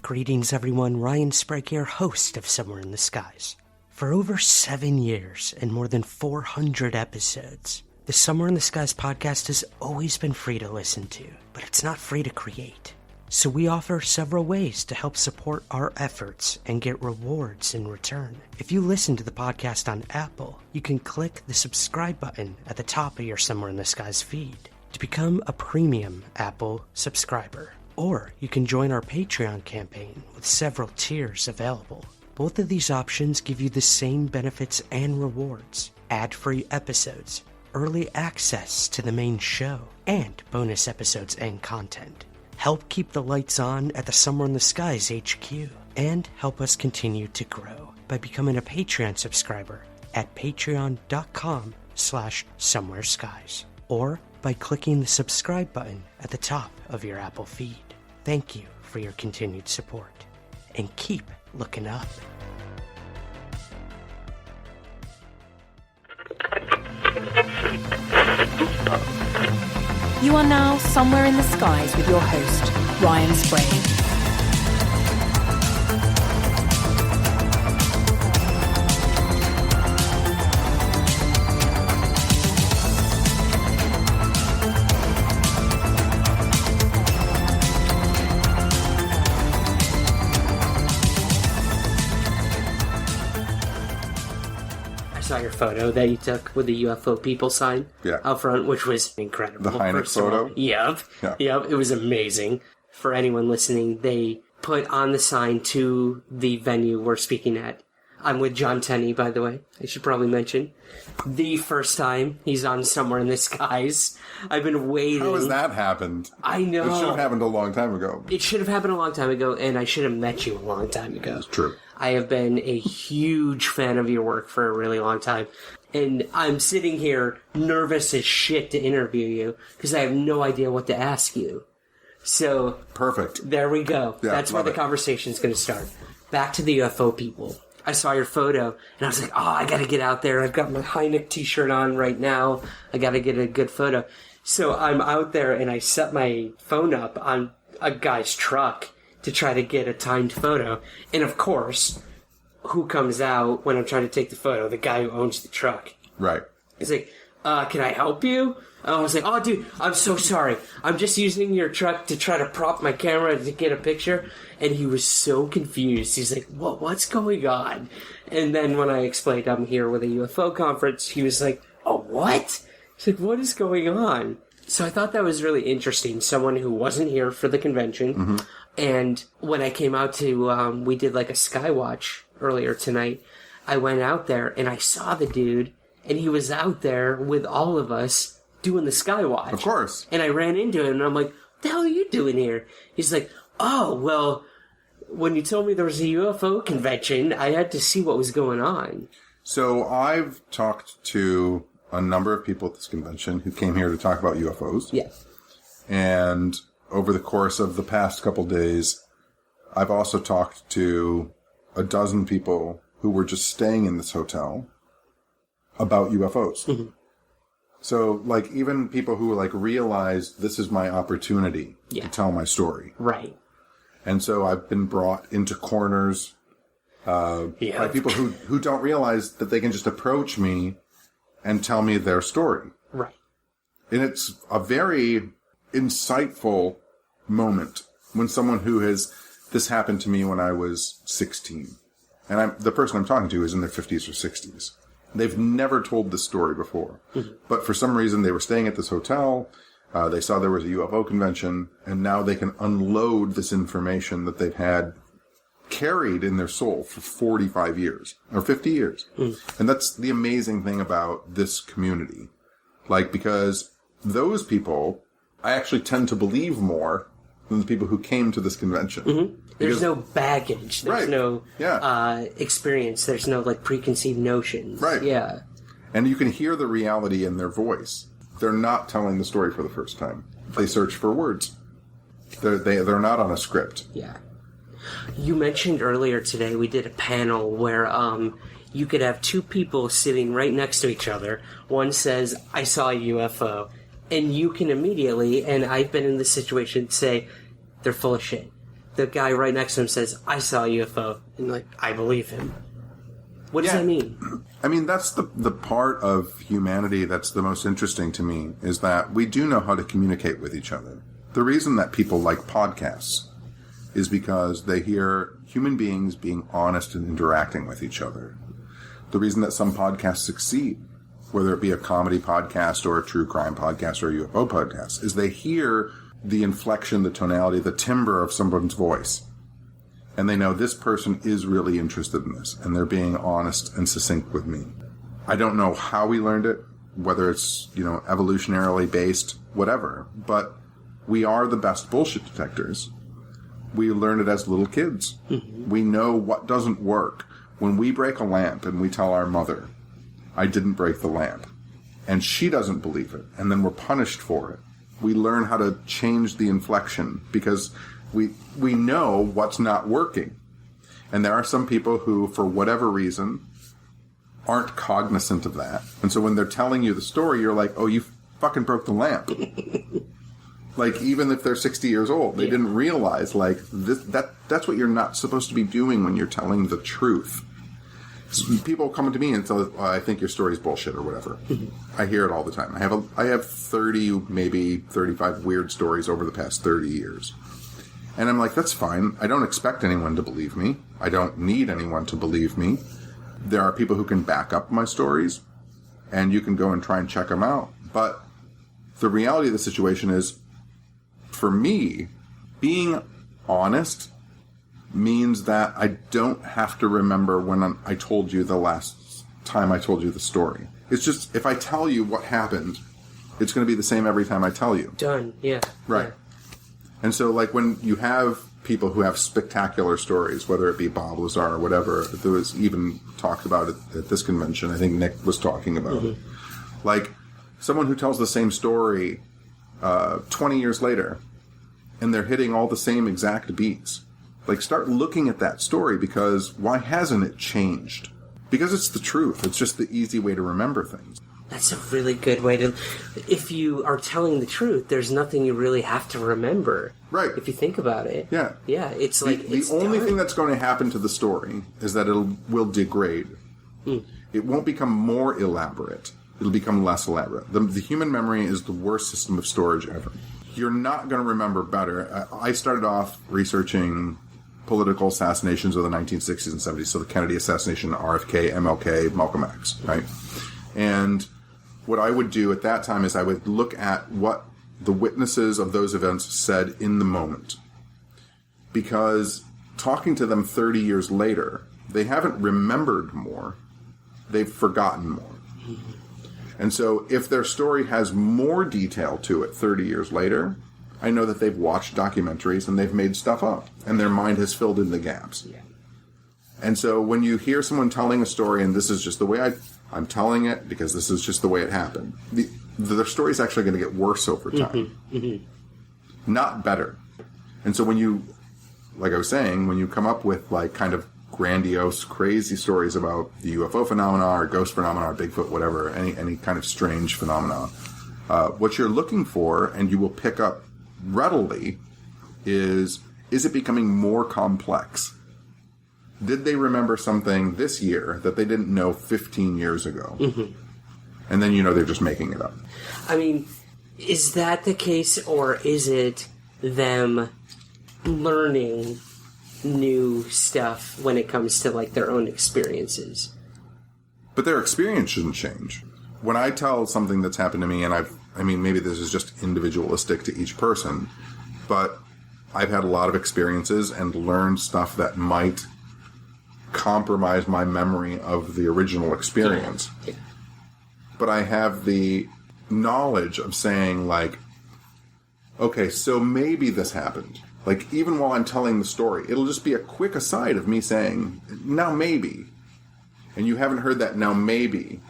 Greetings everyone, Ryan Sprague here, host of Somewhere in the Skies. For over 7 years and more than 400 episodes, the Somewhere in the Skies podcast has always been free to listen to, but it's not free to create. So we offer several ways to help support our efforts and get rewards in return. If you listen to the podcast on Apple, you can click the subscribe button at the top of your Somewhere in the Skies feed to become a premium Apple subscriber. Or you can join our Patreon campaign with several tiers available. Both of these options give you the same benefits and rewards: ad-free episodes, early access to the main show, and bonus episodes and content. Help keep the lights on at the Somewhere in the Skies HQ, and help us continue to grow by becoming a Patreon subscriber at patreon.com/somewhereskies, or by clicking the subscribe button at the top of your Apple feed. Thank you for your continued support, and keep looking up. You are now Somewhere in the Skies with your host, Ryan Sprague. I saw your photo that you took with the UFO people sign out front, which was incredible. The Hynek photo? Yep. It was amazing. For anyone listening, they put on the sign to the venue we're speaking at. I'm with John Tenney, by the way. I should probably mention. The first time he's on Somewhere in the Skies. I've been waiting. How has that happened? I know. It should have happened a long time ago. It should have happened a long time ago, and I should have met you a long time ago. It's true. I have been a huge fan of your work for a really long time. And I'm sitting here nervous as shit to interview you because I have no idea what to ask you. So... Perfect. There we go. Yeah, that's where the conversation's going to start. Back to the UFO people. I saw your photo, and I was like, I gotta get out there. I've got my Hynek t-shirt on right now. I gotta get a good photo. So I'm out there, and I set my phone up on a guy's truck to try to get a timed photo. And of course, who comes out when I'm trying to take the photo? The guy who owns the truck. Right. He's like, can I help you? I was like, oh, dude, I'm so sorry. I'm just using your truck to try to prop my camera to get a picture. And he was so confused. He's like, what's going on? And then when I explained I'm here with a UFO conference, he was like, oh, what? He's like, what is going on? So I thought that was really interesting. Someone who wasn't here for the convention. Mm-hmm. And when I came out to, we did like a Skywatch earlier tonight. I went out there and I saw the dude, and he was out there with all of us doing the Skywatch. Of course. And I ran into him, and I'm like, what the hell are you doing here? He's like, oh, well, when you told me there was a UFO convention, I had to see what was going on. So I've talked to a number of people at this convention who came here to talk about UFOs. Yeah. And over the course of the past couple days, I've also talked to a dozen people who were just staying in this hotel about UFOs. Mm-hmm. So, like, even people who, like, realized this is my opportunity to tell my story. Right. And so I've been brought into corners by people who don't realize that they can just approach me and tell me their story. Right. And it's a very insightful moment when someone who has... This happened to me when I was 16. And the person I'm talking to is in their 50s or 60s. They've never told this story before. Mm-hmm. But for some reason, they were staying at this hotel. They saw there was a UFO convention. And now they can unload this information that they've had carried in their soul for 45 years. Or 50 years. Mm. And that's the amazing thing about this community. Like, because those people, I actually tend to believe more than the people who came to this convention. Mm-hmm. There's no baggage. There's no experience. There's no, like, preconceived notions. Right. Yeah. And you can hear the reality in their voice. They're not telling the story for the first time. They search for words. They're not on a script. Yeah. You mentioned earlier today we did a panel where you could have two people sitting right next to each other. One says, I saw a UFO. And you can immediately, and I've been in this situation, say, they're full of shit. the guy right next to him says, I saw a UFO, and like, I believe him. What does that mean? I mean, that's the part of humanity that's the most interesting to me, is that we do know how to communicate with each other. The reason that people like podcasts is because they hear human beings being honest and interacting with each other. The reason that some podcasts succeed, whether it be a comedy podcast or a true crime podcast or a UFO podcast, is they hear the inflection, the tonality, the timbre of someone's voice. And they know this person is really interested in this, and they're being honest and succinct with me. I don't know how we learned it, whether it's, evolutionarily based, whatever, but we are the best bullshit detectors. We learned it as little kids. Mm-hmm. We know what doesn't work. When we break a lamp and we tell our mother, I didn't break the lamp, and she doesn't believe it, and then we're punished for it, we learn how to change the inflection because we know what's not working. And there are some people who, for whatever reason, aren't cognizant of that. And so when they're telling you the story, you're like, oh, you fucking broke the lamp. Like, even if they're 60 years old, they didn't realize, like, that's what you're not supposed to be doing when you're telling the truth. So people come to me and say, I think your story's bullshit or whatever. I hear it all the time. I have 30, maybe 35 weird stories over the past 30 years. And I'm like, that's fine. I don't expect anyone to believe me. I don't need anyone to believe me. There are people who can back up my stories, and you can go and try and check them out. But the reality of the situation is, for me, being honest means that I don't have to remember when I told you the last time I told you the story. It's just, if I tell you what happened, it's going to be the same every time I tell you. Done, yeah. Right. Yeah. And so, like, when you have people who have spectacular stories, whether it be Bob Lazar or whatever, there was even talked about it at this convention. I think Nick was talking about it. Like, someone who tells the same story 20 years later, and they're hitting all the same exact beats. Like, start looking at that story, because why hasn't it changed? Because it's the truth. It's just the easy way to remember things. That's a really good way to... If you are telling the truth, there's nothing you really have to remember. Right. If you think about it. Yeah. Yeah, it's like... The only thing that's going to happen to the story is that it will degrade. It won't become more elaborate. It'll become less elaborate. The human memory is the worst system of storage ever. You're not going to remember better. I started off researching political assassinations of the 1960s and 70s, so the Kennedy assassination, RFK, MLK, Malcolm X, right? And what I would do at that time is I would look at what the witnesses of those events said in the moment. Because talking to them 30 years later, they haven't remembered more, they've forgotten more. And so if their story has more detail to it 30 years later, I know that they've watched documentaries and they've made stuff up, and their mind has filled in the gaps. Yeah. And so when you hear someone telling a story, and this is just the way I'm telling it because this is just the way it happened, their story is actually going to get worse over time. Not better. And so when you, like I was saying, when you come up with like kind of grandiose, crazy stories about the UFO phenomena or ghost phenomena or Bigfoot, whatever, any kind of strange phenomena, what you're looking for, and you will pick up readily, is it becoming more complex? Did they remember something this year that they didn't know 15 years ago? And then they're just making it up. I mean, is that the case, or is it them learning new stuff when it comes to like their own experiences? But their experience shouldn't change. When I tell something that's happened to me, and I mean, maybe this is just individualistic to each person, but I've had a lot of experiences and learned stuff that might compromise my memory of the original experience. Yeah. But I have the knowledge of saying, like, okay, so maybe this happened. Like, even while I'm telling the story, it'll just be a quick aside of me saying, now maybe. And you haven't heard that now maybe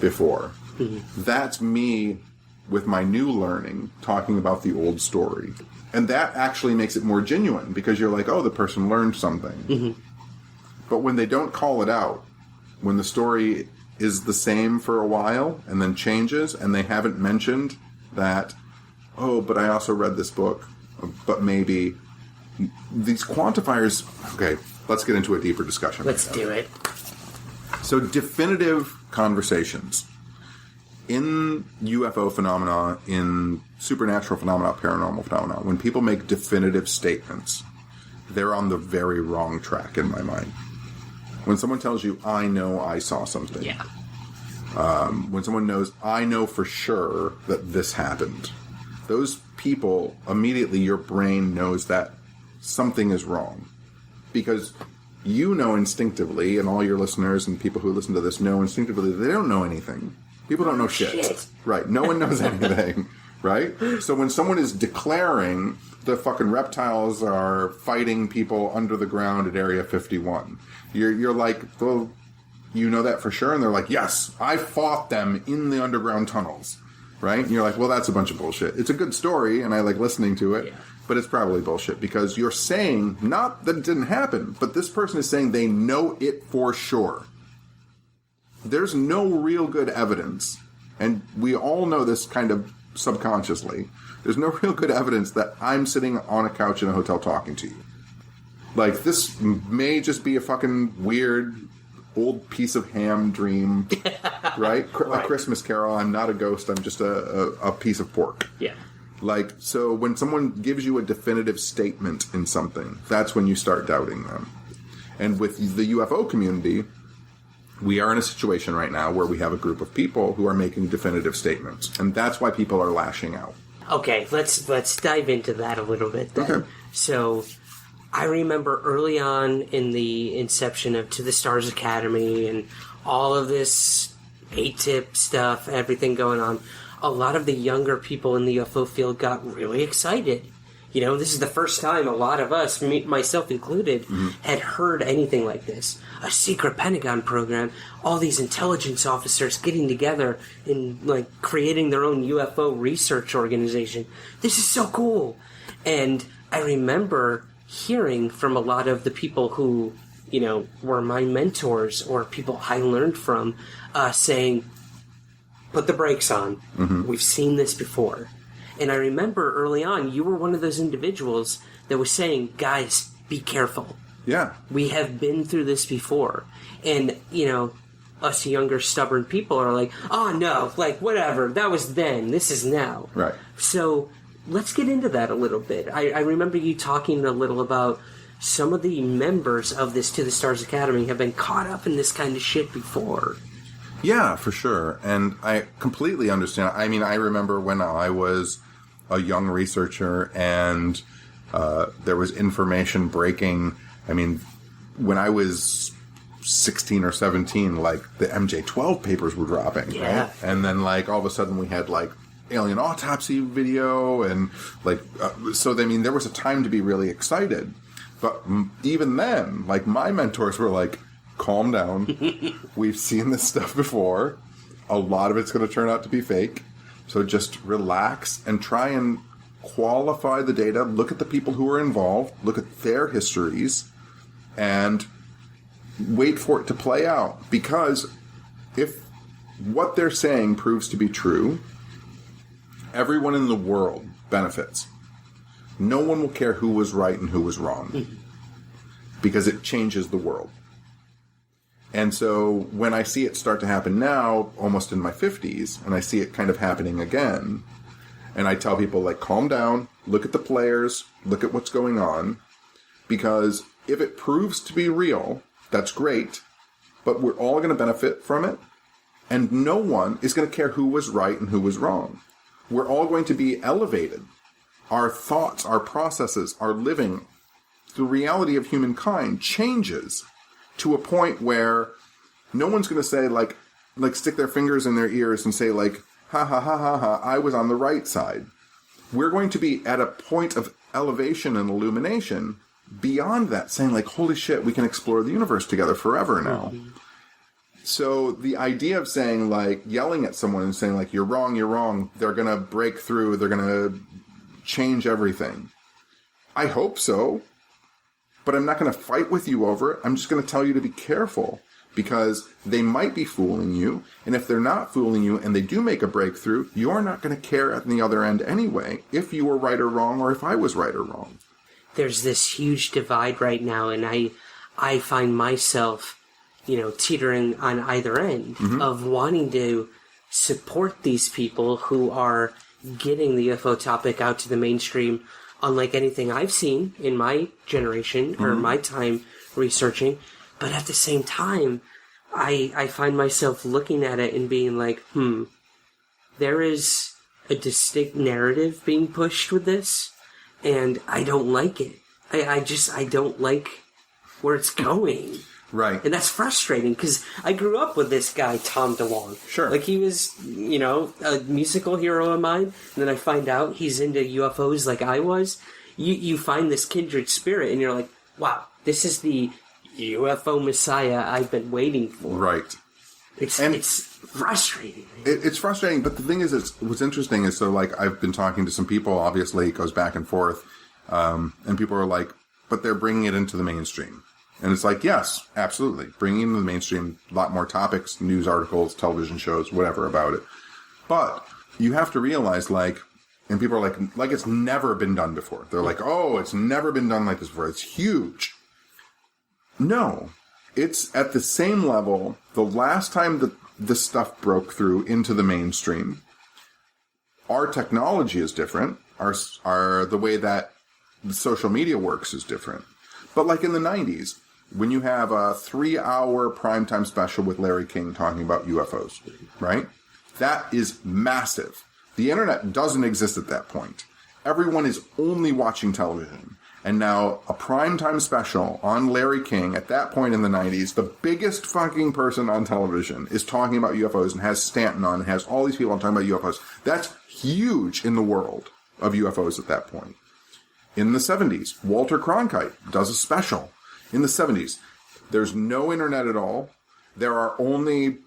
before. That's me with my new learning talking about the old story. And that actually makes it more genuine, because you're like, oh, the person learned something. But when they don't call it out, when the story is the same for a while and then changes, and they haven't mentioned that, oh, but I also read this book, but maybe, these quantifiers... Okay, let's get into a deeper discussion. Let's do it. So definitive conversations in UFO phenomena, in supernatural phenomena, paranormal phenomena, when people make definitive statements, they're on the very wrong track in my mind. When someone tells you, I know I saw something. Yeah. When someone knows, I know for sure that this happened. Those people, immediately your brain knows that something is wrong. Because you know instinctively, and all your listeners and people who listen to this know instinctively, that they don't know anything. People don't know shit. Right. No one knows anything. Right? So when someone is declaring the fucking reptiles are fighting people under the ground at Area 51, you're like, well, you know that for sure? And they're like, yes, I fought them in the underground tunnels. Right? And you're like, well, that's a bunch of bullshit. It's a good story, and I like listening to it, but it's probably bullshit, because you're saying, not that it didn't happen, but this person is saying they know it for sure. There's no real good evidence, and we all know this kind of subconsciously. There's no real good evidence that I'm sitting on a couch in a hotel talking to you. Like, this may just be a fucking weird old piece of ham dream, right? A Christmas Carol. I'm not a ghost. I'm just a piece of pork. Yeah. Like, so when someone gives you a definitive statement in something, that's when you start doubting them. And with the UFO community, we are in a situation right now where we have a group of people who are making definitive statements. And that's why people are lashing out. Okay, let's dive into that a little bit then. Okay. So, I remember early on in the inception of To the Stars Academy and all of this ATIP stuff, everything going on, a lot of the younger people in the UFO field got really excited. You know, this is the first time a lot of us, myself included, had heard anything like this. A secret Pentagon program, all these intelligence officers getting together and, like, creating their own UFO research organization. This is so cool. And I remember hearing from a lot of the people who, you know, were my mentors or people I learned from, saying, put the brakes on. We've seen this before. And I remember early on, you were one of those individuals that was saying, guys, be careful. Yeah. We have been through this before. And, you know, us younger, stubborn people are like, oh, no, like, whatever. That was then. This is now. Right. So let's get into that a little bit. I remember you talking a little about some of the members of this To the Stars Academy have been caught up in this kind of shit before. Yeah, for sure. And I completely understand. I mean, I remember when I was a young researcher and there was information breaking. I mean, when I was 16 or 17, like, the MJ-12 papers were dropping, right? And then, like, all of a sudden we had, like, alien autopsy video and, like, so, I mean, there was a time to be really excited. But even then, like, my mentors were like, calm down. We've seen this stuff before. A lot of it's going to turn out to be fake. So just relax and try and qualify the data. Look at the people who are involved. Look at their histories. And wait for it to play out. Because if what they're saying proves to be true, everyone in the world benefits. No one will care who was right and who was wrong. Because it changes the world. And so when I see it start to happen now, almost in my 50s, and I see it kind of happening again, and I tell people, like, calm down, look at the players, look at what's going on, because if it proves to be real, that's great, but we're all going to benefit from it, and no one is going to care who was right and who was wrong. We're all going to be elevated. Our thoughts, our processes, our living, the reality of humankind changes to a point where no one's going to say, like stick their fingers in their ears and say, like, ha ha ha ha ha, I was on the right side. We're going to be at a point of elevation and illumination beyond that, saying, like, holy shit, we can explore the universe together forever now. So the idea of saying, like, yelling at someone and saying, like, you're wrong, they're going to break through, they're going to change everything. I hope so. But I'm not going to fight with you over it. I'm just going to tell you to be careful, because they might be fooling you. And if they're not fooling you and they do make a breakthrough, you're not going to care at the other end anyway if you were right or wrong, or if I was right or wrong. there's this huge divide right now, and I find myself, teetering on either end of wanting to support these people who are getting the UFO topic out to the mainstream, unlike anything I've seen in my generation or my time researching. But at the same time, I find myself looking at it and being like, there is a distinct narrative being pushed with this, and I don't like it. I don't like where it's going. Right. And that's frustrating, because I grew up with this guy, Tom DeLonge. Sure. Like, he was, a musical hero of mine, and then I find out he's into UFOs like I was. You find this kindred spirit, and you're like, wow, this is the UFO messiah I've been waiting for. Right. It's frustrating. It's frustrating, but the thing is, what's interesting is, so, like, I've been talking to some people, obviously, it goes back and forth, and people are like, but they're bringing it into the mainstream. And it's like, yes, absolutely. Bringing into the mainstream, a lot more topics, news articles, television shows, whatever about it. But you have to realize, like, and people are like it's never been done before. They're like, oh, it's never been done like this before. It's huge. No. It's at the same level. The last time that this stuff broke through into the mainstream, our technology is different. Our the way that the social media works is different. But like in the 90s, when you have a 3-hour primetime special with Larry King talking about UFOs, right? That is massive. The internet doesn't exist at that point. Everyone is only watching television. And now a primetime special on Larry King at that point in the 90s, the biggest fucking person on television is talking about UFOs and has Stanton on and has all these people talking about UFOs. That's huge in the world of UFOs at that point. In the 70s, Walter Cronkite does a special. In the 70s, there's no internet at all. There are only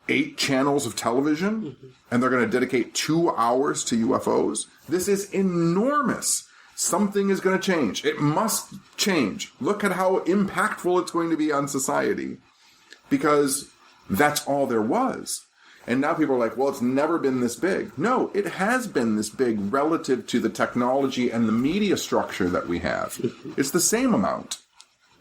8 channels of television, and they're going to dedicate 2 hours to UFOs. This is enormous. Something is going to change. It must change. Look at how impactful it's going to be on society, because that's all there was. And now people are like, well, it's never been this big. No, it has been this big relative to the technology and the media structure that we have. It's the same amount.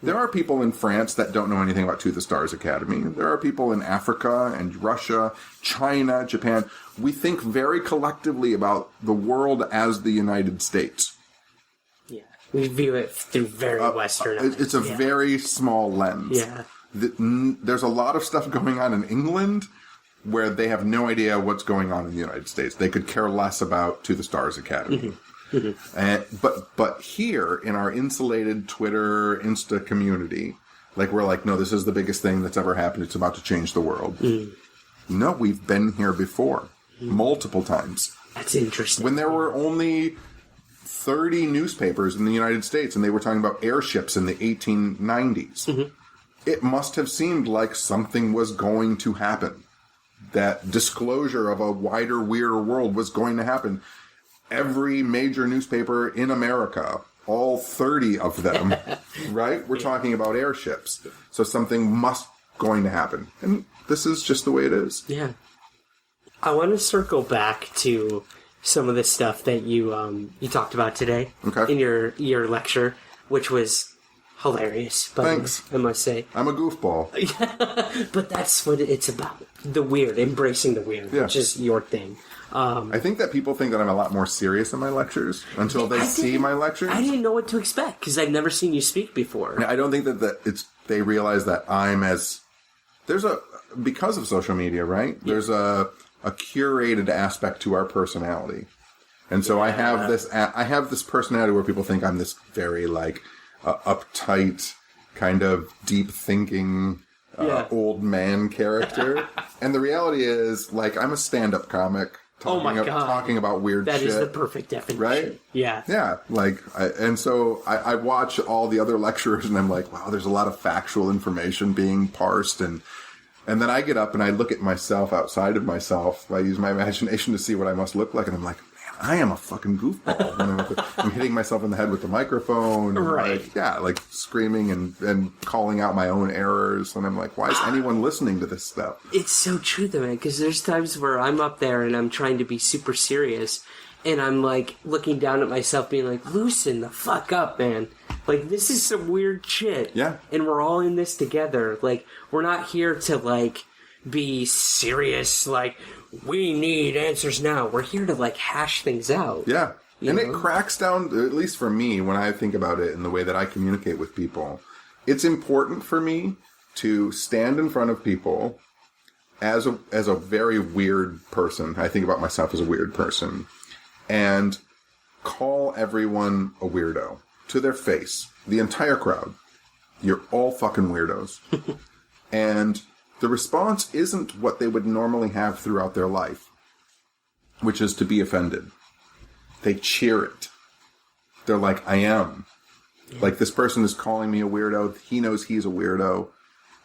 There are people in France that don't know anything about To the Stars Academy. There are people in Africa and Russia, China, Japan. We think very collectively about the world as the United States. Yeah, we view it through very Western eyes. It's a very small lens. Yeah. There's a lot of stuff going on in England where they have no idea what's going on in the United States. They could care less about To the Stars Academy. But here, in our insulated Twitter, Insta community, like, we're like, no, this is the biggest thing that's ever happened. It's about to change the world. No, we've been here before. Multiple times. That's interesting. When there were only 30 newspapers in the United States and they were talking about airships in the 1890s, it must have seemed like something was going to happen. That disclosure of a wider, weirder world was going to happen. Every major newspaper in America, all 30 of them, right? We're talking about airships. So something must going to happen. And this is just the way it is. Yeah. I want to circle back to some of the stuff that you talked about today in your lecture, which was hilarious. Thanks. I must say. I'm a goofball. But that's what it's about. The weird, embracing the weird, which is your thing. I think that people think that I'm a lot more serious in my lectures until they see my lectures. I didn't know what to expect because I've never seen you speak before. I don't think that they realize that because of social media, right? Yeah. There's a curated aspect to our personality. And so I have this personality where people think I'm this very uptight, kind of deep thinking, old man character. And the reality is, I'm a stand-up comic talking about weird shit. That is the perfect definition. Right? Yeah. Yeah. I watch all the other lecturers and I'm like, wow, there's a lot of factual information being parsed. And then I get up and I look at myself outside of myself. I use my imagination to see what I must look like. And I'm like, I am a fucking goofball. And I'm hitting myself in the head with the microphone. And right. Screaming and calling out my own errors. And I'm like, why is anyone listening to this stuff? It's so true, though, man, because there's times where I'm up there and I'm trying to be super serious. and I'm like looking down at myself being like, loosen the fuck up, man. Like, this is some weird shit. Yeah. And we're all in this together. Like, we're not here to, like, be serious, like, we need answers now. We're here to, like, hash things out. Yeah. You And know? it cracks down, at least for me, when I think about it in the way that I communicate with people. It's important for me to stand in front of people as a very weird person. I think about myself as a weird person. And call everyone a weirdo. To their face. The entire crowd. You're all fucking weirdos. And the response isn't what they would normally have throughout their life, which is to be offended. They cheer it. They're like, I am. Yeah. Like, this person is calling me a weirdo. He knows he's a weirdo.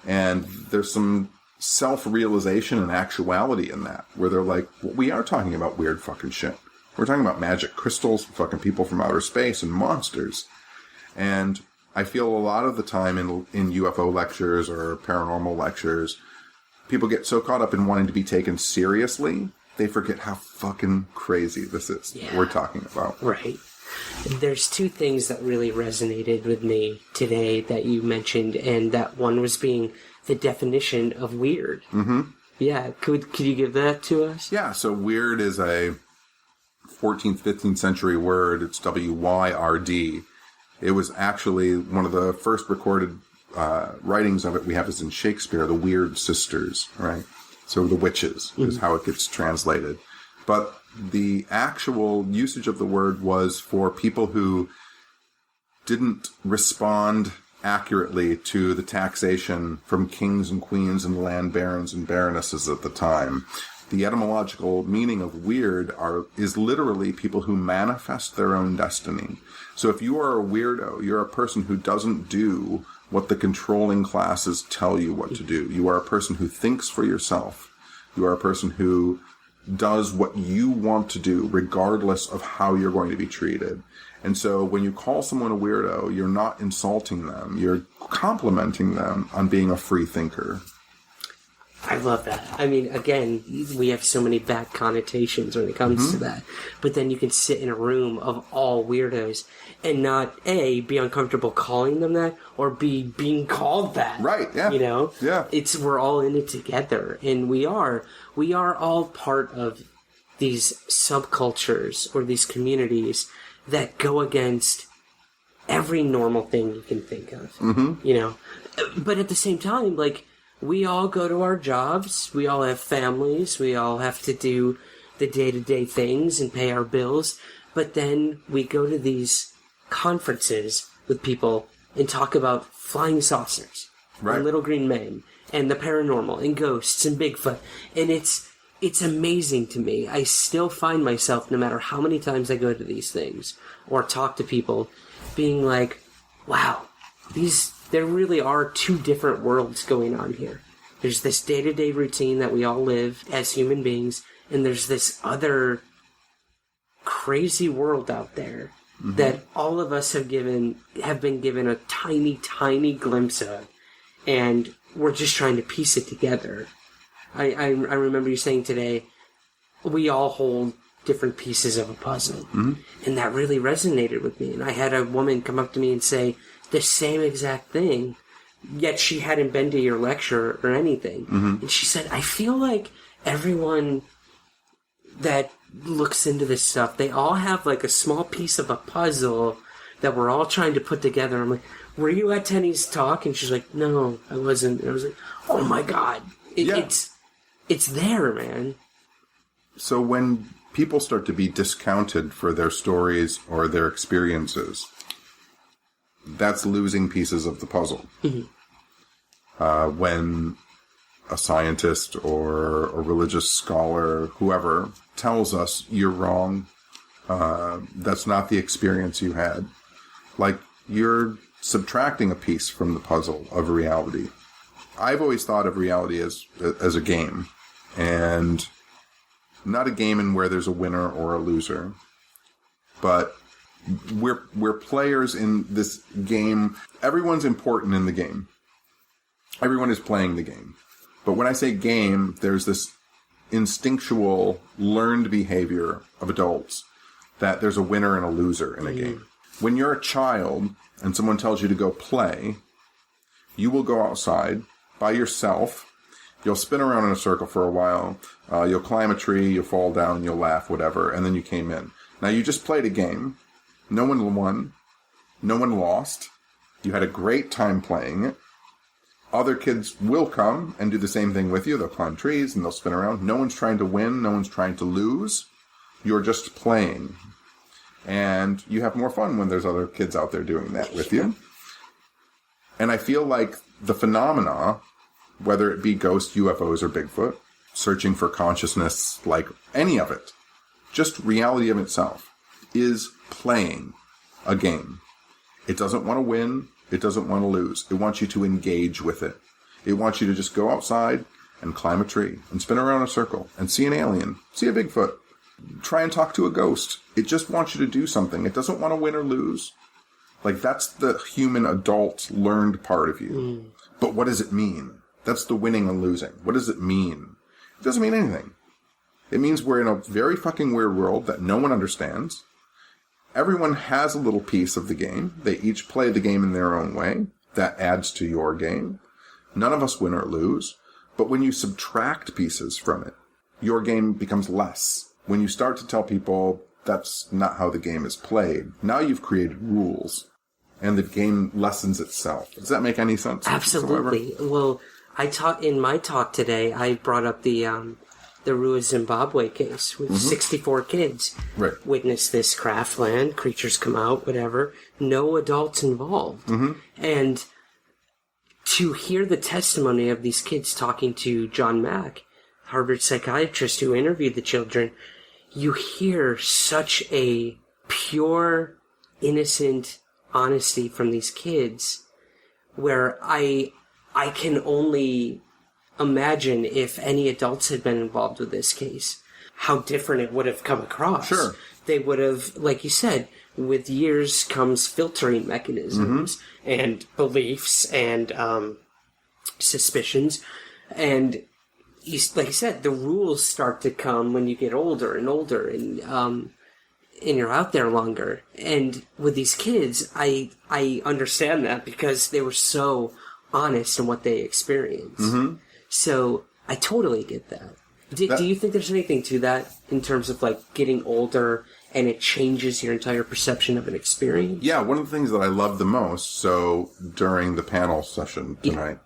And there's some self-realization and actuality in that, where they're like, well, we are talking about weird fucking shit. We're talking about magic crystals, fucking people from outer space, and monsters. And I feel a lot of the time in UFO lectures or paranormal lectures, people get so caught up in wanting to be taken seriously, they forget how fucking crazy this is we're talking about. Right. There's two things that really resonated with me today that you mentioned, and that one was being the definition of weird. Mm-hmm. Yeah, could you give that to us? Yeah, so weird is a 14th, 15th century word. It's W-Y-R-D. It was actually one of the first recorded writings of it we have is in Shakespeare, the Weird Sisters, right? So the witches is how it gets translated. But the actual usage of the word was for people who didn't respond accurately to the taxation from kings and queens and land barons and baronesses at the time. The etymological meaning of weird is literally people who manifest their own destiny. So if you are a weirdo, you're a person who doesn't do what the controlling classes tell you what to do. You are a person who thinks for yourself. You are a person who does what you want to do, regardless of how you're going to be treated. And so when you call someone a weirdo, you're not insulting them. You're complimenting them on being a free thinker. I love that. I mean, again, we have so many bad connotations when it comes to that. But then you can sit in a room of all weirdos and not, A, be uncomfortable calling them that, or B, being called that. Right, yeah. You know? Yeah. We're all in it together. And we are all part of these subcultures or these communities that go against every normal thing you can think of. Mm-hmm. You know? But at the same time, like, we all go to our jobs, we all have families, we all have to do the day-to-day things and pay our bills, but then we go to these conferences with people and talk about flying saucers, and little green men, and the paranormal, and ghosts, and Bigfoot, and it's amazing to me. I still find myself, no matter how many times I go to these things, or talk to people, being like, wow, there really are two different worlds going on here. There's this day-to-day routine that we all live as human beings, and there's this other crazy world out there that all of us have been given a tiny, tiny glimpse of, and we're just trying to piece it together. I remember you saying today, we all hold different pieces of a puzzle, and that really resonated with me. And I had a woman come up to me and say the same exact thing, yet she hadn't been to your lecture or anything. And she said, I feel like everyone that looks into this stuff, they all have like a small piece of a puzzle that we're all trying to put together. I'm like, were you at Tenney's talk? And she's like, no, I wasn't. And I was like, oh my God. It's there, man. So when people start to be discounted for their stories or their experiences, that's losing pieces of the puzzle. When a scientist or a religious scholar, whoever, tells us you're wrong, that's not the experience you had, like, you're subtracting a piece from the puzzle of reality. I've always thought of reality as a game, and not a game in where there's a winner or a loser, but we're players in this game. Everyone's important in the game. Everyone is playing the game. But when I say game, there's this instinctual, learned behavior of adults that there's a winner and a loser in a game. When you're a child and someone tells you to go play, you will go outside by yourself. You'll spin around in a circle for a while. You'll climb a tree, you'll fall down, you'll laugh, whatever, and then you came in. Now, you just played a game. No one won. No one lost. You had a great time playing it. Other kids will come and do the same thing with you. They'll climb trees and they'll spin around. No one's trying to win. No one's trying to lose. You're just playing. And you have more fun when there's other kids out there doing that with you. And I feel like the phenomena, whether it be ghosts, UFOs, or Bigfoot, searching for consciousness, like any of it, just reality of itself, is playing a game. It doesn't want to win. It doesn't want to lose. It wants you to engage with it. It wants you to just go outside and climb a tree and spin around in a circle and see an alien, see a Bigfoot, try and talk to a ghost. It just wants you to do something. It doesn't want to win or lose. Like, that's the human adult learned part of you. But what does it mean? That's the winning and losing. What does it mean? It doesn't mean anything. It means we're in a very fucking weird world that no one understands. Everyone has a little piece of the game. They each play the game in their own way. That adds to your game. None of us win or lose. But when you subtract pieces from it, your game becomes less. When you start to tell people that's not how the game is played, now you've created rules. And the game lessens itself. Does that make any sense? Absolutely. Well, in my talk today, I brought up the Rua Zimbabwe case with 64 kids. Right. Witness this craft land, creatures come out, whatever. No adults involved. And to hear the testimony of these kids talking to John Mack, Harvard psychiatrist who interviewed the children, you hear such a pure, innocent honesty from these kids where I can only imagine if any adults had been involved with this case, how different it would have come across. Sure. They would have, like you said, with years comes filtering mechanisms and beliefs and suspicions. And like you said, the rules start to come when you get older and older and you're out there longer. And with these kids, I understand that because they were so honest in what they experienced. So I totally get that. Do you think there's anything to that in terms of like getting older and it changes your entire perception of an experience? Yeah, one of the things that I love the most, so during the panel session tonight,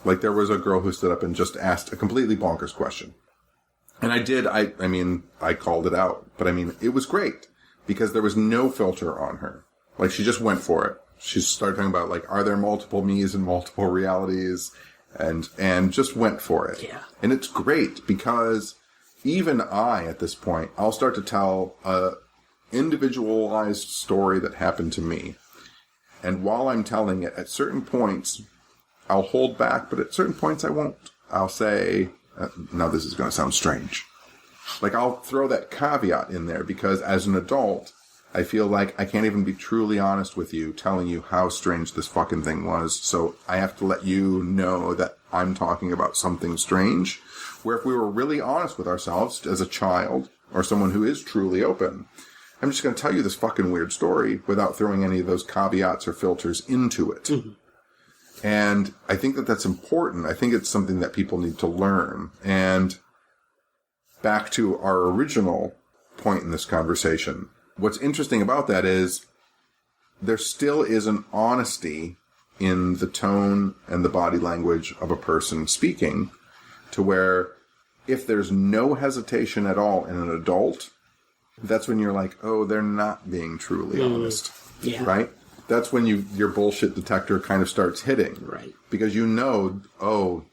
like there was a girl who stood up and just asked a completely bonkers question. And I called it out, but I mean, it was great because there was no filter on her. Like she just went for it. She started talking about like, are there multiple me's and multiple realities? And just went for it. Yeah. And it's great because even at this point, I'll start to tell a individualized story that happened to me. And while I'm telling it, at certain points, I'll hold back, but at certain points I won't. I'll say, now this is going to sound strange. Like I'll throw that caveat in there because as an adult, I feel like I can't even be truly honest with you, telling you how strange this fucking thing was. So I have to let you know that I'm talking about something strange. Where if we were really honest with ourselves as a child or someone who is truly open, I'm just going to tell you this fucking weird story without throwing any of those caveats or filters into it. And I think that that's important. I think it's something that people need to learn. And back to our original point in this conversation, what's interesting about that is there still is an honesty in the tone and the body language of a person speaking to where if there's no hesitation at all in an adult, that's when you're like, oh, they're not being truly honest. Yeah. Right? That's when your bullshit detector kind of starts hitting. Right. Because you know, oh,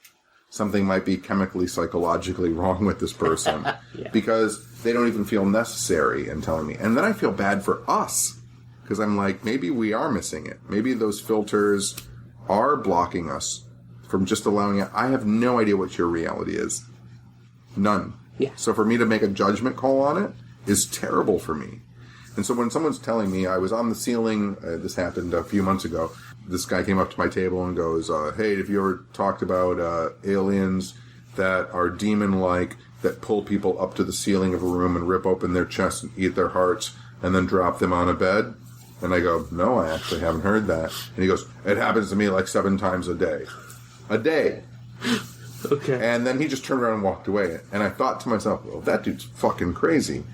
something might be chemically, psychologically wrong with this person. Because they don't even feel necessary in telling me. And then I feel bad for us. Because I'm like, maybe we are missing it. Maybe those filters are blocking us from just allowing it. I have no idea what your reality is. None. Yeah. So for me to make a judgment call on it is terrible for me. And so when someone's telling me I was on the ceiling, this happened a few months ago, this guy came up to my table and goes, hey, have you ever talked about aliens that are demon-like, that pull people up to the ceiling of a room and rip open their chest and eat their hearts? and then drop them on a bed? And I go, no, I actually haven't heard that. And he goes, it happens to me like 7 times a day. A day. Okay. And then he just turned around and walked away. And I thought to myself, well, that dude's fucking crazy.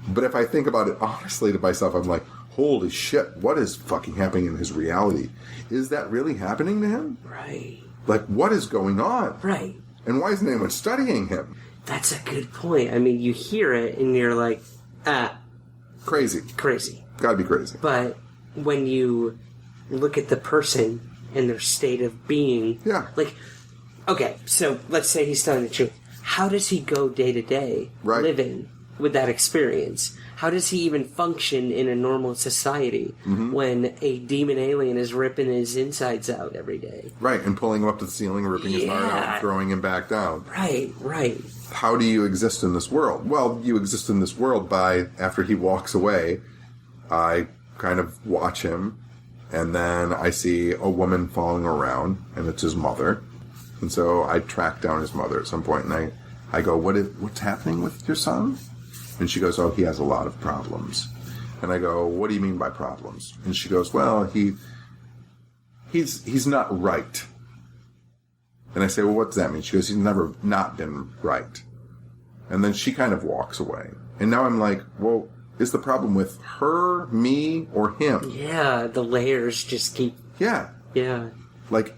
But if I think about it honestly to myself, I'm like, holy shit, what is fucking happening in his reality? Is that really happening to him? Right. Like, what is going on? Right. And why isn't anyone studying him? That's a good point. I mean, you hear it and you're like, Crazy. Crazy. Gotta be crazy. But when you look at the person and their state of being... Yeah. Like, okay, so let's say he's telling the truth. How does he go day to day living with that experience? How does he even function in a normal society when a demon alien is ripping his insides out every day? Right, and pulling him up to the ceiling, ripping his heart out, and throwing him back down. Right, right. How do you exist in this world? Well, you exist in this world by, after he walks away, I kind of watch him, and then I see a woman following around, and it's his mother. And so I track down his mother at some point, and I go, what's happening with your son? And she goes, oh, he has a lot of problems. And I go, what do you mean by problems? And she goes, well, he's not right. And I say, well, what does that mean? She goes, he's never not been right. And then she kind of walks away. And now I'm like, well, is the problem with her, me, or him? Yeah, the layers just keep... Yeah. Yeah. Like,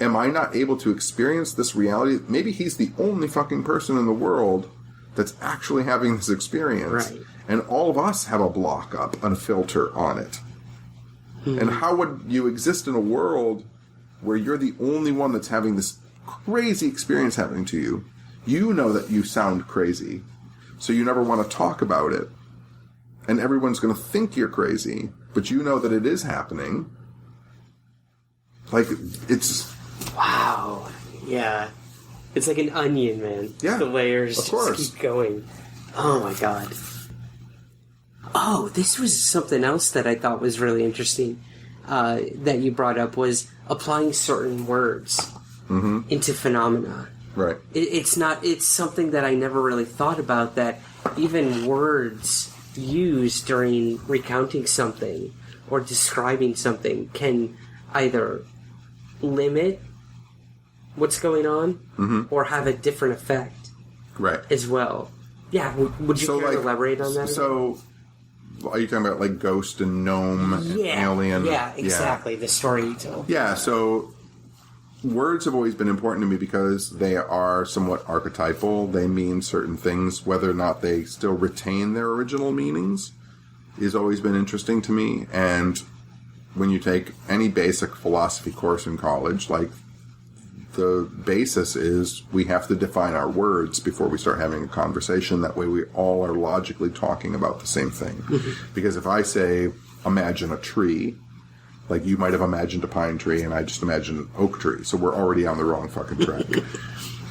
am I not able to experience this reality? Maybe he's the only fucking person in the world that's actually having this experience. Right. And all of us have a block up and a filter on it. And how would you exist in a world where you're the only one that's having this crazy experience happening to you? You know that you sound crazy, so you never want to talk about it. And everyone's going to think you're crazy, but you know that it is happening. Like, it's... Wow. Yeah. It's like an onion, man. Yeah, the layers of course. just keep going. Oh, my God. Oh, this was something else that I thought was really interesting that you brought up was applying certain words into phenomena. Right. It's something that I never really thought about, that even words used during recounting something or describing something can either limit what's going on or have a different effect as well. Yeah, would you care to elaborate on that? So, are you talking about like ghost and gnome and alien? Yeah, exactly. The story you told. Yeah, so words have always been important to me because they are somewhat archetypal. They mean certain things. Whether or not they still retain their original meanings has always been interesting to me. And when you take any basic philosophy course in college, like, the basis is we have to define our words before we start having a conversation. That way we all are logically talking about the same thing. Because if I say, imagine a tree, like you might have imagined a pine tree and I just imagined an oak tree. So we're already on the wrong fucking track.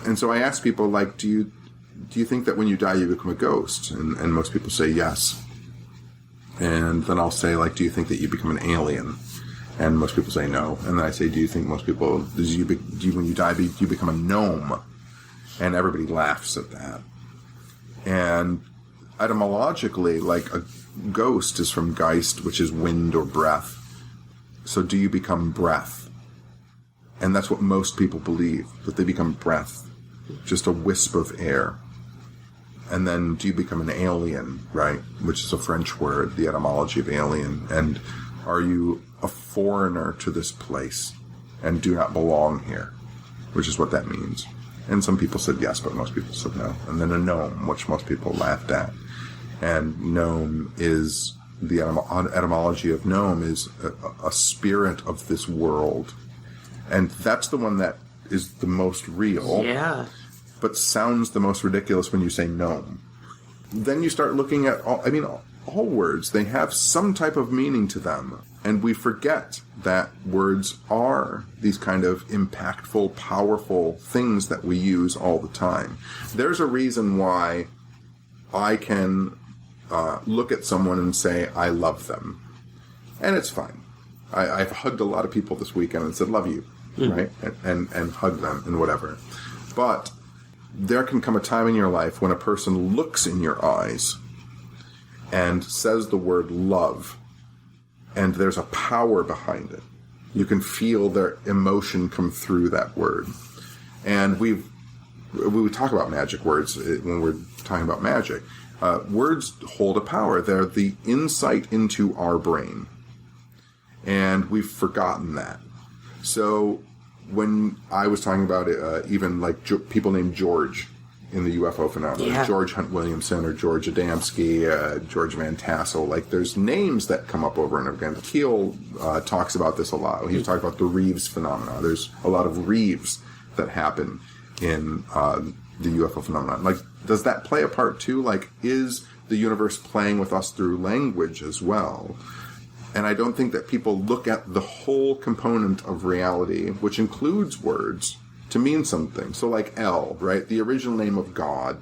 And so I ask people, like, do you think that when you die you become a ghost? And most people say yes. And then I'll say, like, do you think that you become an alien? And most people say no. And then I say, do you think most people, when you die, you become a gnome? And everybody laughs at that. And etymologically, like, a ghost is from Geist, which is wind or breath. So do you become breath? And that's what most people believe, that they become breath. Just a wisp of air. And then do you become an alien, right? Which is a French word, the etymology of alien. And are you a foreigner to this place and do not belong here? Which is what that means. And some people said yes, but most people said no. And then a gnome, which most people laughed at. And gnome is, the etymology of gnome is a spirit of this world. And that's the one that is the most real. Yeah. But sounds the most ridiculous when you say gnome. Then you start looking at all words, they have some type of meaning to them. And we forget that words are these kind of impactful, powerful things that we use all the time. There's a reason why I can look at someone and say, I love them. And it's fine. I've hugged a lot of people this weekend and said, love you, right? And hug them and whatever. But there can come a time in your life when a person looks in your eyes and says the word love, and there's a power behind it. You can feel their emotion come through that word. And we would talk about magic words when we're talking about magic. Words hold a power. They're the insight into our brain. And we've forgotten that. So when I was talking about even like people named George in the UFO phenomenon, George Hunt Williamson or George Adamski, George Van Tassel, like there's names that come up over and over again. Keel talks about this a lot. He was talking about the Reeves phenomenon. There's a lot of Reeves that happen in the UFO phenomenon. Like, does that play a part too? Like, is the universe playing with us through language as well? And I don't think that people look at the whole component of reality, which includes words, to mean something. So like El, right? The original name of God,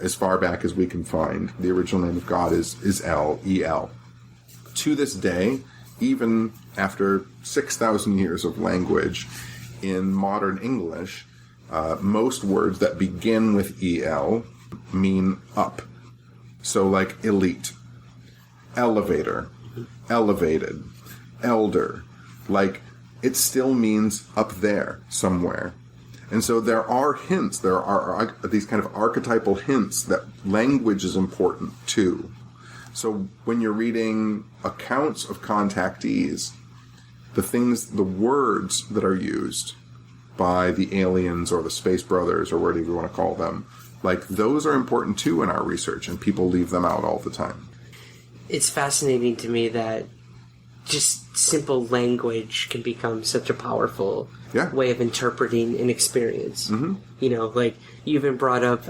as far back as we can find, the original name of God is El, E-L. To this day, even after 6,000 years of language in modern English, most words that begin with E-L mean up. So like elite, elevator, elevated, elder, like it still means up there somewhere. And so there are hints, there are these kind of archetypal hints that language is important too. So when you're reading accounts of contactees, the words that are used by the aliens or the space brothers or whatever you want to call them, like those are important too in our research, and people leave them out all the time. It's fascinating to me that just simple language can become such a powerful way of interpreting an experience. Mm-hmm. You know, like you even brought up,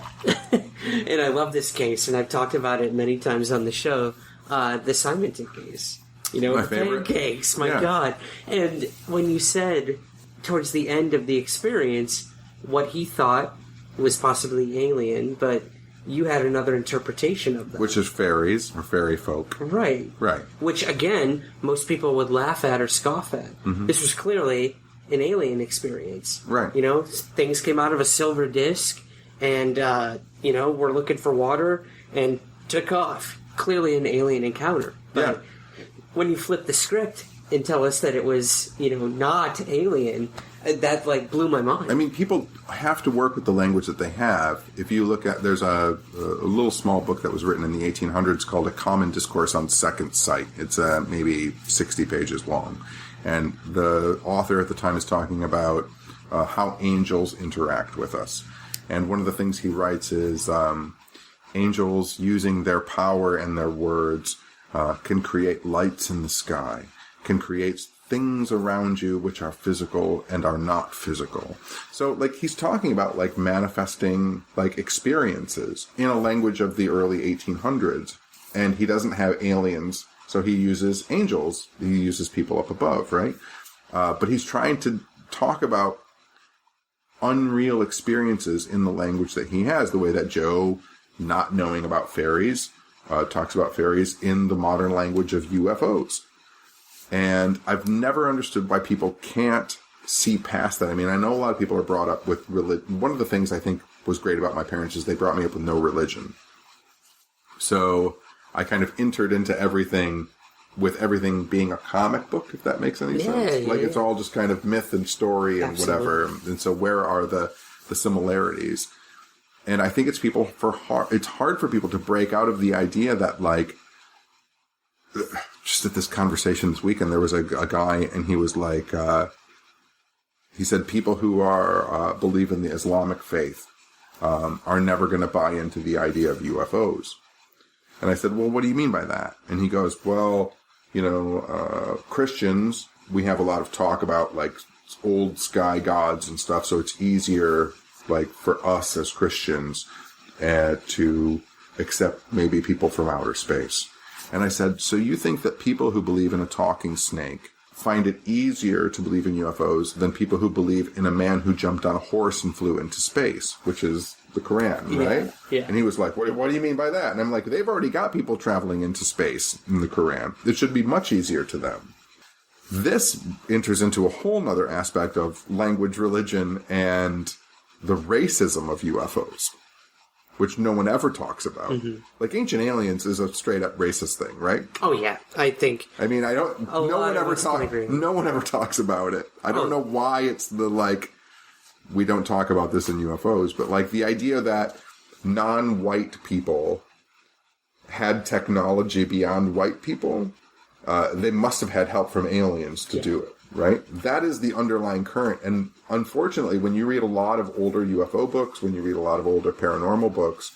and I love this case, and I've talked about it many times on the show, the Simonton case. You know, my favorite. Pancakes, my God. And when you said towards the end of the experience what he thought was possibly alien, but you had another interpretation of them. Which is fairies, or fairy folk. Right. Right. Which, again, most people would laugh at or scoff at. Mm-hmm. This was clearly an alien experience. Right. You know, things came out of a silver disc, and, you know, we're looking for water, and took off. Clearly an alien encounter. But when you flip the script and tell us that it was, you know, not alien, that, like, blew my mind. I mean, people have to work with the language that they have. If you look at, there's a little small book that was written in the 1800s called A Common Discourse on Second Sight. It's maybe 60 pages long. And the author at the time is talking about how angels interact with us. And one of the things he writes is angels, using their power and their words, can create lights in the sky, can create things around you which are physical and are not physical. So, like, he's talking about, like, manifesting, like, experiences in a language of the early 1800s. And he doesn't have aliens, so he uses angels. He uses people up above, right? But he's trying to talk about unreal experiences in the language that he has, the way that Joe, not knowing about fairies, talks about fairies in the modern language of UFOs. And I've never understood why people can't see past that. I mean, I know a lot of people are brought up with religion. One of the things I think was great about my parents is they brought me up with no religion. So I kind of entered into everything with everything being a comic book, if that makes any sense. Like, it's all just kind of myth and story and whatever. And so where are the similarities? And I think it's it's hard for people to break out of the idea that, like, just at this conversation this weekend, there was a guy, and he was like, he said people who are believe in the Islamic faith are never going to buy into the idea of UFOs. And I said, well, what do you mean by that? And he goes, well, you know, Christians, we have a lot of talk about, like, old sky gods and stuff, so it's easier, like, for us as Christians to accept maybe people from outer space. And I said, so you think that people who believe in a talking snake find it easier to believe in UFOs than people who believe in a man who jumped on a horse and flew into space, which is the Quran, right? Yeah. And he was like, what do you mean by that? And I'm like, they've already got people traveling into space in the Quran. It should be much easier to them. This enters into a whole other aspect of language, religion, and the racism of UFOs. which no one ever talks about. Mm-hmm. Like, Ancient Aliens is a straight-up racist thing, right? Oh, yeah. I think... I mean, no one ever talks about it. I don't know why it's we don't talk about this in UFOs, but, like, the idea that non-white people had technology beyond white people, they must have had help from aliens to do it, right? That is the underlying current. And unfortunately, when you read a lot of older UFO books, when you read a lot of older paranormal books,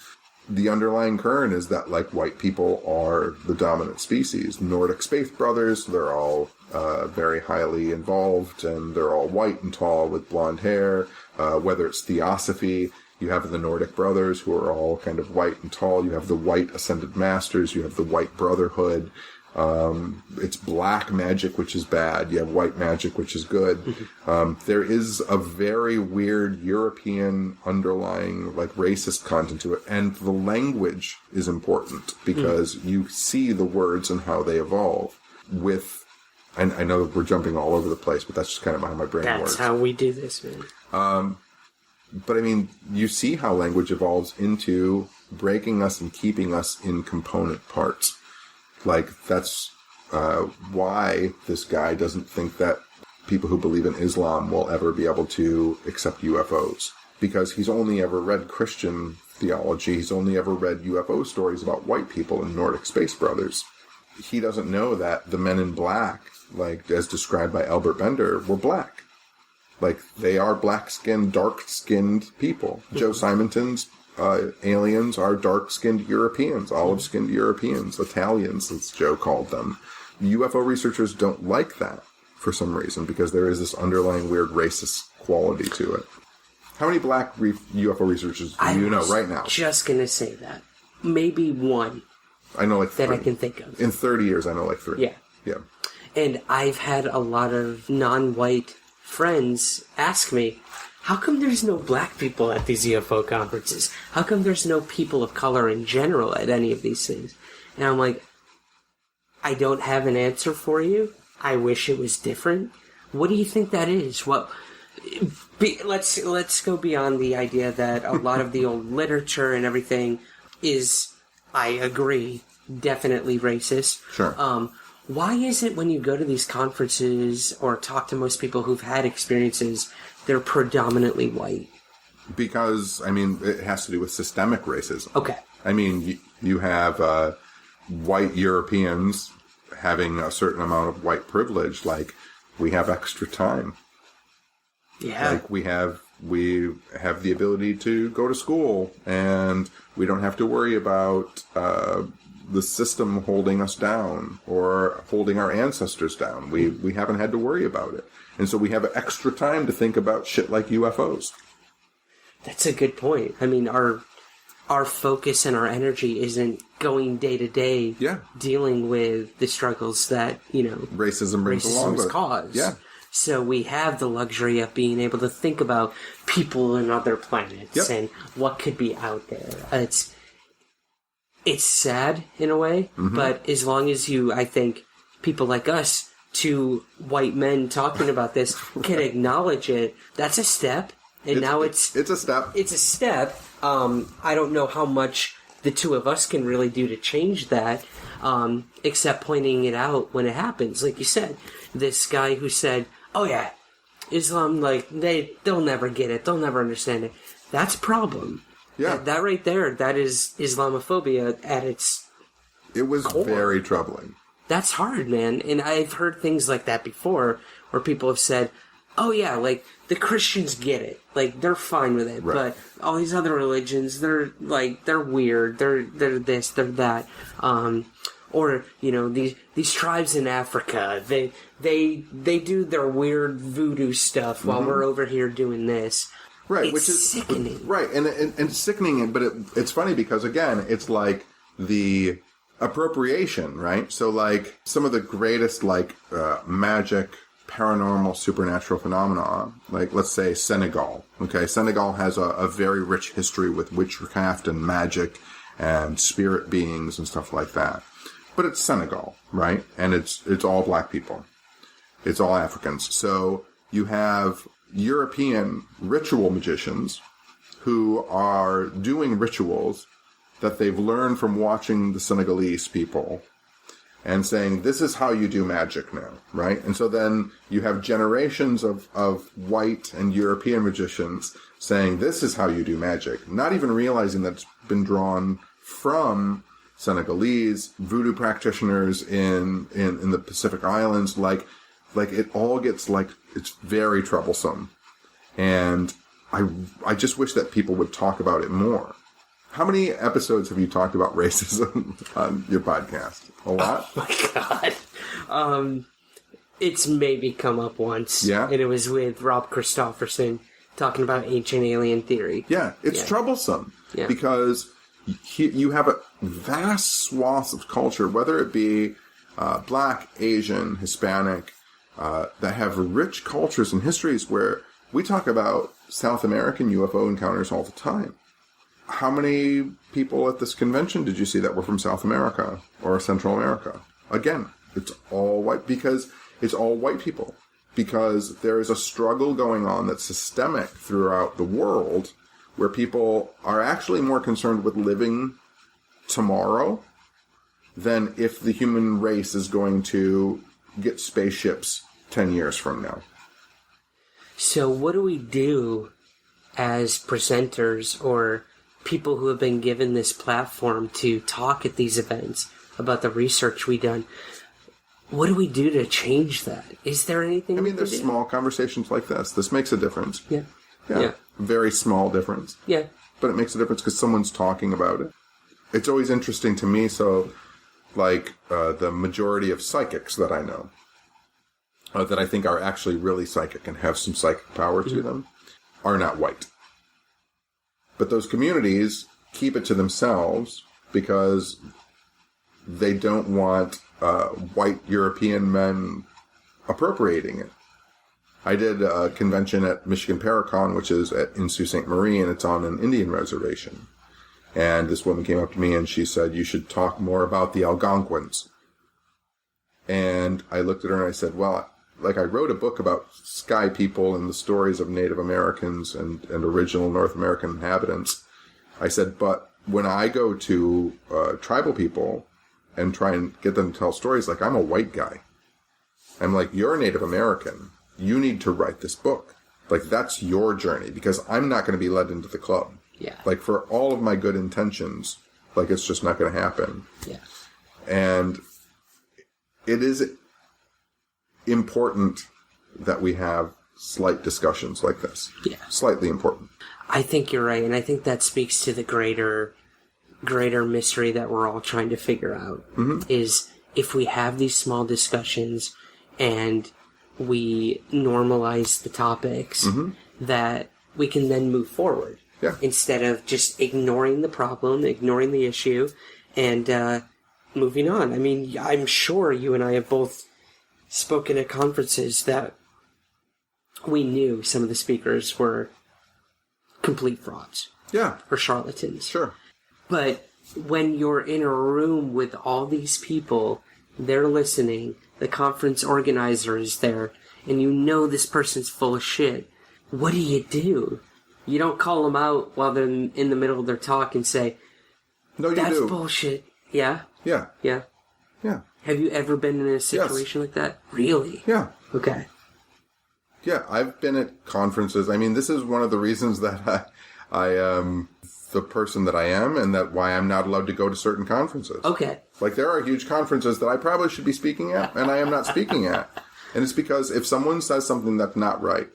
the underlying current is that, like, white people are the dominant species. Nordic Space Brothers, they're all very highly involved, and they're all white and tall with blonde hair. Whether it's Theosophy, you have the Nordic Brothers, who are all kind of white and tall. You have the White Ascended Masters. You have the White Brotherhood. It's black magic, which is bad. You have white magic, which is good. There is a very weird European underlying, like, racist content to it. And the language is important because you see the words and how they evolve with, and I know we're jumping all over the place, but that's just kind of how my brain works. That's how we do this, man. But I mean, you see how language evolves into breaking us and keeping us in component parts. Like, that's why this guy doesn't think that people who believe in Islam will ever be able to accept UFOs. Because he's only ever read Christian theology. He's only ever read UFO stories about white people and Nordic Space Brothers. He doesn't know that the men in black, like, as described by Albert Bender, were black. Like, they are black-skinned, dark-skinned people. Joe Simonton's aliens are dark-skinned Europeans, olive-skinned Europeans, Italians, as Joe called them. UFO researchers don't like that for some reason, because there is this underlying weird racist quality to it. How many black UFO researchers do you know right now? Just going to say that. Maybe one. I know, like, 3. That I can think of. In 30 years, I know, like, 3. Yeah. Yeah. And I've had a lot of non-white friends ask me, how come there's no black people at these UFO conferences? How come there's no people of color in general at any of these things? And I'm like, I don't have an answer for you. I wish it was different. What do you think that is? Let's go beyond the idea that a lot of the old literature and everything is, I agree, definitely racist. Sure. Why is it when you go to these conferences or talk to most people who've had experiences, they're predominantly white? Because, I mean, it has to do with systemic racism. Okay. I mean, you have white Europeans having a certain amount of white privilege. Like, we have extra time. Yeah. Like, we have the ability to go to school, and we don't have to worry about the system holding us down or holding our ancestors down. We haven't had to worry about it. And so we have extra time to think about shit like UFOs. That's a good point. I mean, our focus and our energy isn't going day to day dealing with the struggles that, racism brings along with cause. Yeah. So we have the luxury of being able to think about people in other planets and what could be out there. It's sad in a way, but as long as I think people like us, 2 white men talking about this, can acknowledge it, that's a step. And it's a step. It's a step. I don't know how much the 2 of us can really do to change that, except pointing it out when it happens. Like you said, this guy who said, oh yeah, Islam, like, they'll never get it. They'll never understand it. That's a problem. Yeah. That right there, that is Islamophobia at its It was core. Very troubling. That's hard, man. And I've heard things like that before, where people have said, oh yeah, like, the Christians get it. Like, they're fine with it. Right. But all these other religions, they're weird. They're this, they're that. Or, these tribes in Africa, they do their weird voodoo stuff while we're over here doing this. Right, which is sickening. Right, and sickening, but it's funny because, again, it's like the appropriation, right? So, like, some of the greatest, like, magic, paranormal, supernatural phenomena, like, let's say Senegal, okay? Senegal has a very rich history with witchcraft and magic and spirit beings and stuff like that. But it's Senegal, right? And it's all black people. It's all Africans. So you have European ritual magicians who are doing rituals that they've learned from watching the Senegalese people and saying, this is how you do magic now, right? And so then you have generations of white and European magicians saying, this is how you do magic, not even realizing that it's been drawn from Senegalese, voodoo practitioners in the Pacific Islands. Like it all gets it's very troublesome. And I just wish that people would talk about it more. How many episodes have you talked about racism on your podcast? A lot? Oh my God. It's maybe come up once. Yeah? And it was with Rob Christofferson talking about ancient alien theory. Yeah, it's troublesome. Yeah. Because you have a vast swath of culture, whether it be Black, Asian, Hispanic, that have rich cultures and histories where we talk about South American UFO encounters all the time. How many people at this convention did you see that were from South America or Central America? Again, it's all white because it's all white people. Because there is a struggle going on that's systemic throughout the world where people are actually more concerned with living tomorrow than if the human race is going to get spaceships 10 years from now. So what do we do as presenters or people who have been given this platform to talk at these events about the research we've done? What do we do to change that? Is there anything? I mean, there's small conversations like this. This makes a difference. Yeah. Very small difference. Yeah. But it makes a difference because someone's talking about it. It's always interesting to me. So, the majority of psychics that I know, that I think are actually really psychic and have some psychic power to them, are not white. But those communities keep it to themselves because they don't want white European men appropriating it. I did a convention at Michigan Paracon, which is in Sault Ste. Marie, and it's on an Indian reservation. And this woman came up to me and she said, you should talk more about the Algonquins. And I looked at her and I said, well, I wrote a book about sky people and the stories of Native Americans and original North American inhabitants. I said, but when I go to tribal people and try and get them to tell stories, I'm a white guy. I'm like, you're a Native American. You need to write this book. That's your journey because I'm not going to be led into the club. Yeah. For all of my good intentions, it's just not going to happen. Yeah. And it is important that we have slight discussions like this. Yeah. Slightly important. I think you're right, and I think that speaks to the greater mystery that we're all trying to figure out, is if we have these small discussions and we normalize the topics, that we can then move forward. Yeah. Instead of just ignoring the problem, ignoring the issue, and moving on. I mean, I'm sure you and I have both spoken at conferences that we knew some of the speakers were complete frauds. Yeah. Or charlatans. Sure. But when you're in a room with all these people, they're listening, the conference organizer is there, and you know this person's full of shit, what do? You don't call them out while they're in the middle of their talk and say, no, you that's do. bullshit. Yeah? Yeah. Yeah. Yeah. Have you ever been in a situation like that? Really? Yeah. Okay. Yeah, I've been at conferences. I mean, this is one of the reasons that I am the person that I am and that why I'm not allowed to go to certain conferences. Okay. There are huge conferences that I probably should be speaking at, and I am not speaking at. And it's because if someone says something that's not right,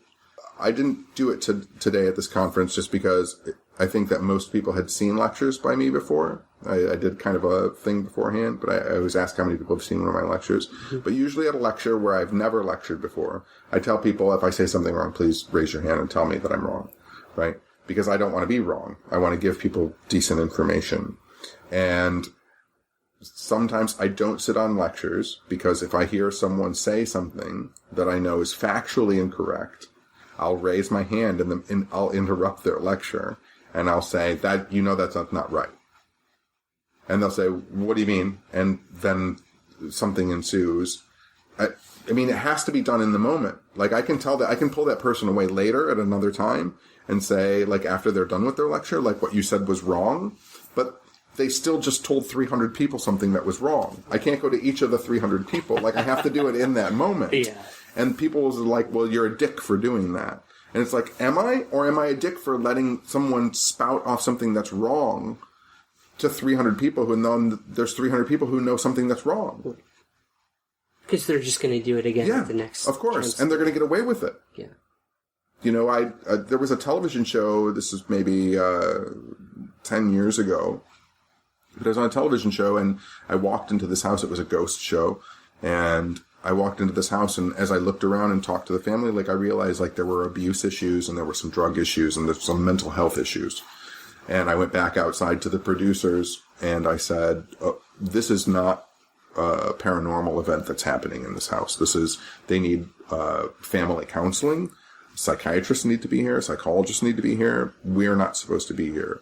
I didn't do it today at this conference just because I think that most people had seen lectures by me before. I did kind of a thing beforehand, but I always ask how many people have seen one of my lectures. But usually at a lecture where I've never lectured before, I tell people if I say something wrong, please raise your hand and tell me that I'm wrong, right? Because I don't want to be wrong. I want to give people decent information. And sometimes I don't sit on lectures because if I hear someone say something that I know is factually incorrect, I'll raise my hand and I'll interrupt their lecture and I'll say that, that's not right. And they'll say, what do you mean? And then something ensues. I mean, it has to be done in the moment. Like, I can tell that I can pull that person away later at another time and say, like, after they're done with their lecture, like, what you said was wrong, but they still just told 300 people something that was wrong. I can't go to each of the 300 people. Like, I have to do it in that moment. Yeah. And people was like, well, you're a dick for doing that. And it's like, am I? Or am I a dick for letting someone spout off something that's wrong to 300 people who know there's 300 people who know something that's wrong? Because they're just going to do it again at the next. Of course. And they're going to get away with it. Yeah. You know, there was a television show, this is maybe 10 years ago, but I was on a television show and I walked into this house. It was a ghost show. And I walked into this house, and as I looked around and talked to the family, like, I realized, like, there were abuse issues and there were some drug issues and there's some mental health issues. And I went back outside to the producers and I said, this is not a paranormal event that's happening in this house. They need family counseling. Psychiatrists need to be here. Psychologists need to be here. We're not supposed to be here.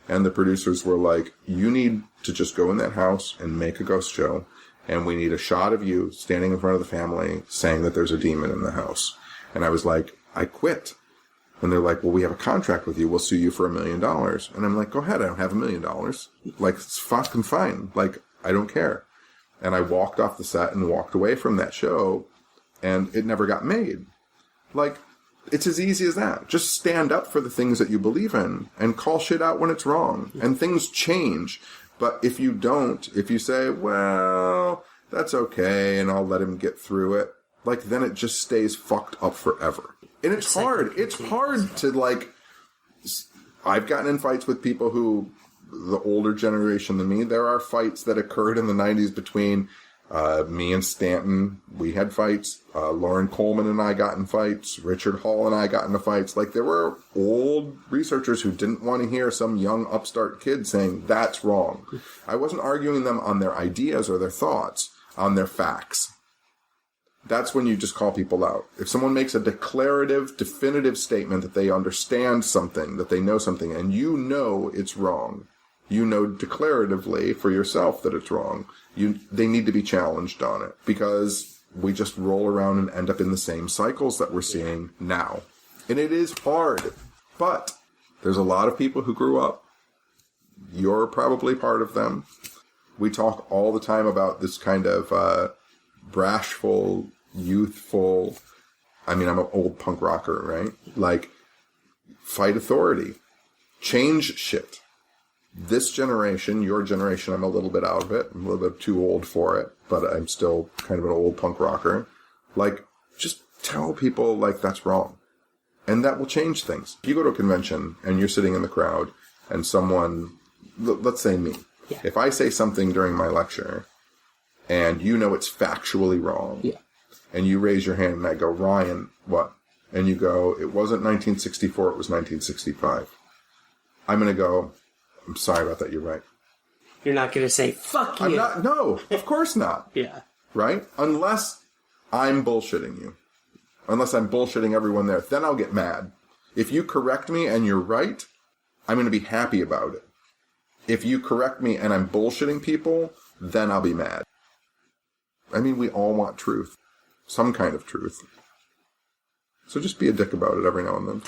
And the producers were like, you need to just go in that house and make a ghost show. And we need a shot of you standing in front of the family saying that there's a demon in the house. And I was like, I quit. And they're like, well, we have a contract with you. We'll sue you for $1 million. And I'm like, go ahead. I don't have $1 million. Like, it's fucking fine. Like, I don't care. And I walked off the set and walked away from that show, and it never got made. Like, it's as easy as that. Just stand up for the things that you believe in and call shit out when it's wrong. And things change. But if you don't, if you say, well, that's okay, and I'll let him get through it, like, then it just stays fucked up forever. And it's hard. It's hard to, like, I've gotten in fights with people who, the older generation than me, there are fights that occurred in the 90s between me and Stanton. We had fights. Lauren Coleman and I got in fights. Richard Hall and I got into fights. Like, there were old researchers who didn't want to hear some young upstart kid saying, that's wrong. I wasn't arguing them on their ideas or their thoughts, on their facts. That's when you just call people out. If someone makes a declarative, definitive statement that they understand something, that they know something, and you know it's wrong, you know declaratively for yourself that it's wrong, they need to be challenged on it, because we just roll around and end up in the same cycles that we're seeing now. And it is hard, but there's a lot of people who grew up. You're probably part of them. We talk all the time about this kind of brashful, youthful, I'm an old punk rocker, right? Like, fight authority. Change shit. This generation, your generation, I'm a little bit out of it. I'm a little bit too old for it, but I'm still kind of an old punk rocker. Like, just tell people, like, that's wrong. And that will change things. If you go to a convention and you're sitting in the crowd and someone, let's say me, if I say something during my lecture and you know it's factually wrong, and you raise your hand and I go, Ryan, what? And you go, it wasn't 1964, it was 1965. I'm going to go, I'm sorry about that, you're right. You're not going to say, fuck you. No, of course not. Yeah. Right? Unless I'm bullshitting you. Unless I'm bullshitting everyone there. Then I'll get mad. If you correct me and you're right, I'm going to be happy about it. If you correct me and I'm bullshitting people, then I'll be mad. I mean, we all want truth. Some kind of truth. So just be a dick about it every now and then.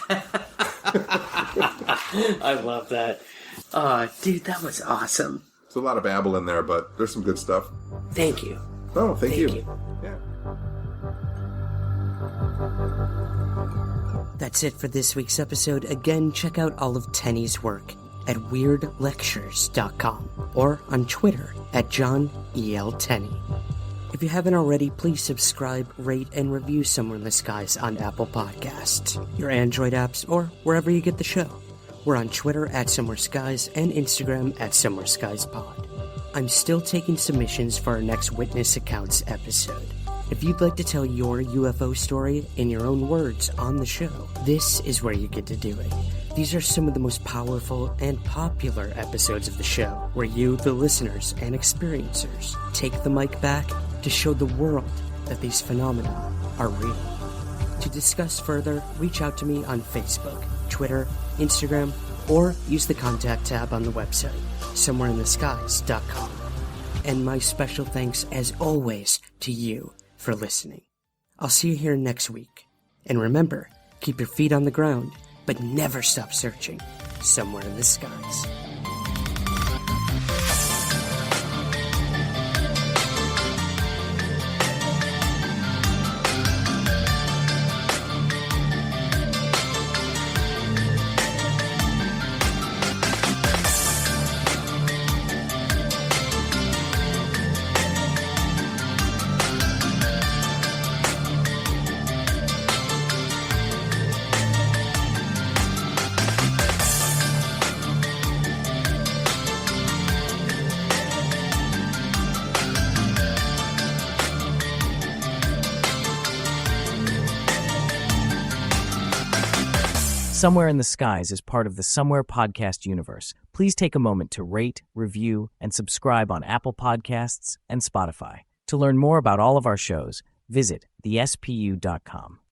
I love that. Dude, that was awesome. There's a lot of babble in there, but there's some good stuff. Thank you. Oh, thank you. Yeah. That's it for this week's episode. Again, check out all of Tenney's work at weirdlectures.com or on Twitter at John E.L. Tenney. If you haven't already, please subscribe, rate, and review Somewhere in the Skies on Apple Podcasts, your Android apps, or wherever you get the show. We're on Twitter at Somewhere Skies and Instagram at Somewhere Skies Pod. I'm still taking submissions for our next Witness Accounts episode. If you'd like to tell your UFO story in your own words on the show, this is where you get to do it. These are some of the most powerful and popular episodes of the show, where you, the listeners and experiencers, take the mic back to show the world that these phenomena are real. To discuss further, reach out to me on Facebook, Twitter, Instagram, or use the contact tab on the website, somewhereintheskies.com. And my special thanks, as always, to you, for listening. I'll see you here next week. And remember, keep your feet on the ground, but never stop searching somewhere in the skies. Somewhere in the Skies is part of the Somewhere podcast universe. Please take a moment to rate, review, and subscribe on Apple Podcasts and Spotify. To learn more about all of our shows, visit thespu.com.